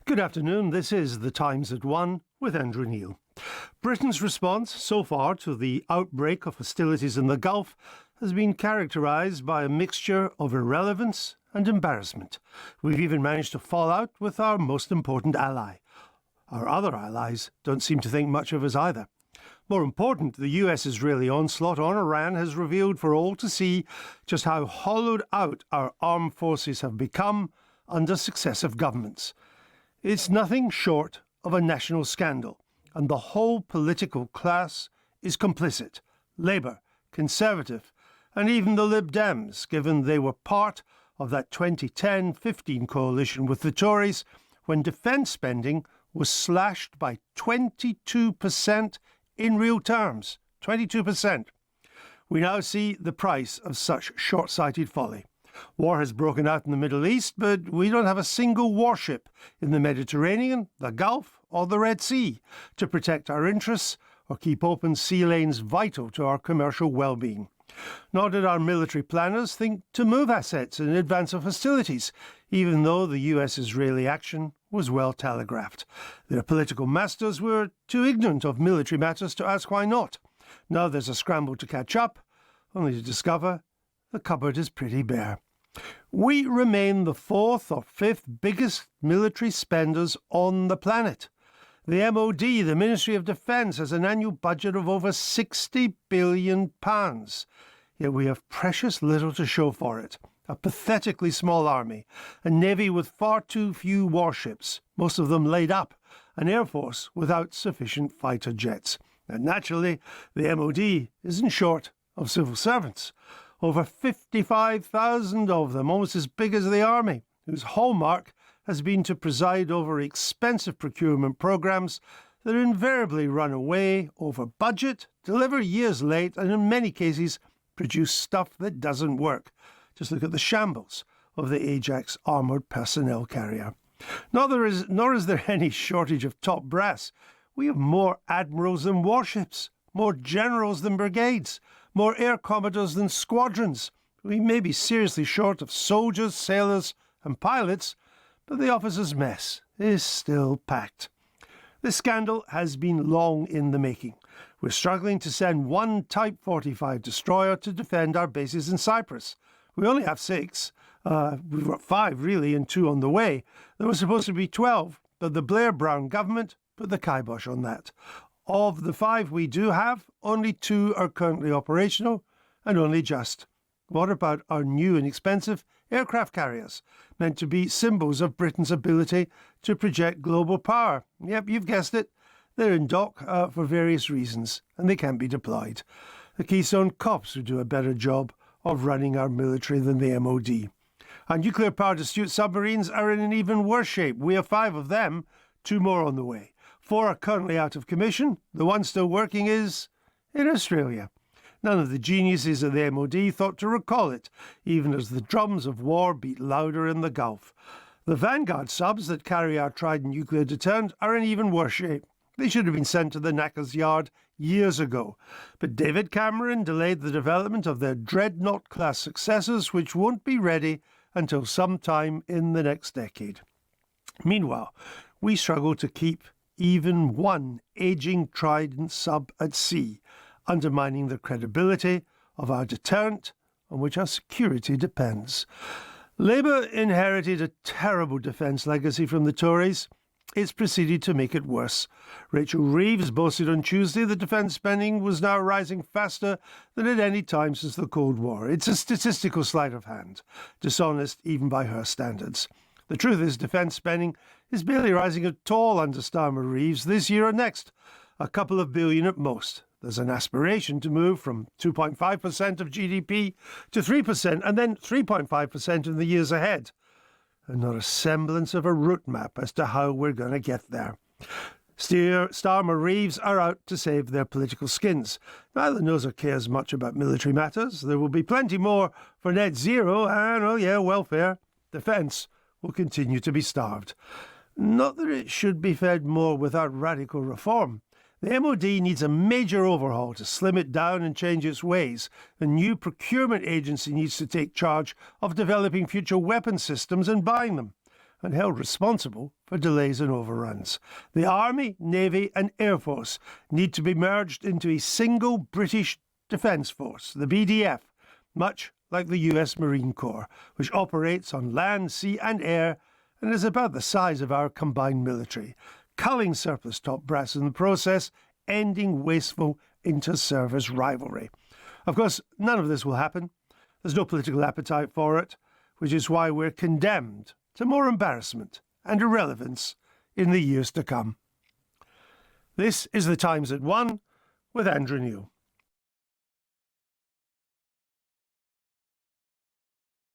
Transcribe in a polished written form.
Good afternoon. This is The Times at One with Andrew Neil. Britain's response so far to the outbreak of hostilities in the Gulf has been characterised by a mixture of irrelevance and embarrassment. We've even managed to fall out with our most important ally. Our other allies don't seem to think much of us either. More important, the US-Israeli onslaught on Iran has revealed for all to see just how hollowed out our armed forces have become under successive governments. It's nothing short of a national scandal, and the whole political class is complicit. Labour, Conservative, and even the Lib Dems, given they were part of that 2010-15 coalition with the Tories when defence spending was slashed by 22% in real terms. 22%. We now see the price of such short-sighted folly. War has broken out in the Middle East, but we don't have a single warship in the Mediterranean, the Gulf, or the Red Sea to protect our interests or keep open sea lanes vital to our commercial well-being. Nor did our military planners think to move assets in advance of hostilities, even though the US-Israeli action was well telegraphed. Their political masters were too ignorant of military matters to ask why not. Now there's a scramble to catch up, only to discover the cupboard is pretty bare. We remain the fourth or fifth biggest military spenders on the planet. The MOD, the Ministry of Defence, has an annual budget of over £60 billion. Yet we have precious little to show for it. A pathetically small army, a navy with far too few warships, most of them laid up, an air force without sufficient fighter jets. And naturally, the MOD isn't short of civil servants. Over 55,000 of them, almost as big as the army, whose hallmark has been to preside over expensive procurement programs that invariably run away over budget, deliver years late, and in many cases produce stuff that doesn't work. Just look at the shambles of the Ajax armoured personnel carrier. Nor is there any shortage of top brass. We have more admirals than warships, more generals than brigades, more air commodores than squadrons. We may be seriously short of soldiers, sailors and pilots, but the officers' mess is still packed. This scandal has been long in the making. We're struggling to send one Type 45 destroyer to defend our bases in Cyprus. We only have 6. We've got 5, really, and 2 on the way. There were supposed to be 12, but the Blair-Brown government put the kibosh on that. Of the 5 we do have, only 2 are currently operational, and only just. What about our new and expensive aircraft carriers, meant to be symbols of Britain's ability to project global power? Yep, you've guessed it. They're in dock for various reasons, and they can't be deployed. The Keystone Cops would do a better job of running our military than the MOD. Our nuclear-powered astute submarines are in an even worse shape. We have 5 of them, 2 more on the way. 4 are currently out of commission. The one still working is in Australia. None of the geniuses of the MOD thought to recall it, even as the drums of war beat louder in the Gulf. The Vanguard subs that carry our Trident nuclear deterrent are in even worse shape. They should have been sent to the knacker's yard years ago. But David Cameron delayed the development of their Dreadnought-class successors, which won't be ready until sometime in the next decade. Meanwhile, we struggle to keep even one ageing Trident sub at sea, undermining the credibility of our deterrent on which our security depends. Labour inherited a terrible defence legacy from the Tories. It's proceeded to make it worse. Rachel Reeves boasted on Tuesday that defence spending was now rising faster than at any time since the Cold War. It's a statistical sleight of hand, dishonest even by her standards. The truth is defence spending is barely rising at all under Starmer Reeves this year or next, a couple of billion at most. There's an aspiration to move from 2.5% of GDP to 3% and then 3.5% in the years ahead. And not a semblance of a route map as to how we're going to get there. Starmer Reeves are out to save their political skins. Neither knows or cares much about military matters. There will be plenty more for net zero and, welfare. Defence will continue to be starved. Not that it should be fed more without radical reform. The MOD needs a major overhaul to slim it down and change its ways. The new procurement agency needs to take charge of developing future weapon systems and buying them. and held responsible for delays and overruns. The Army, Navy and Air Force need to be merged into a single British Defence Force, the BDF, much like the US Marine Corps, which operates on land, sea and air and is about the size of our combined military, culling surplus top brass in the process, ending wasteful inter-service rivalry. Of course, none of this will happen. There's no political appetite for it, which is why we're condemned to more embarrassment and irrelevance in the years to come. This is The Times at 1 with Andrew Neil.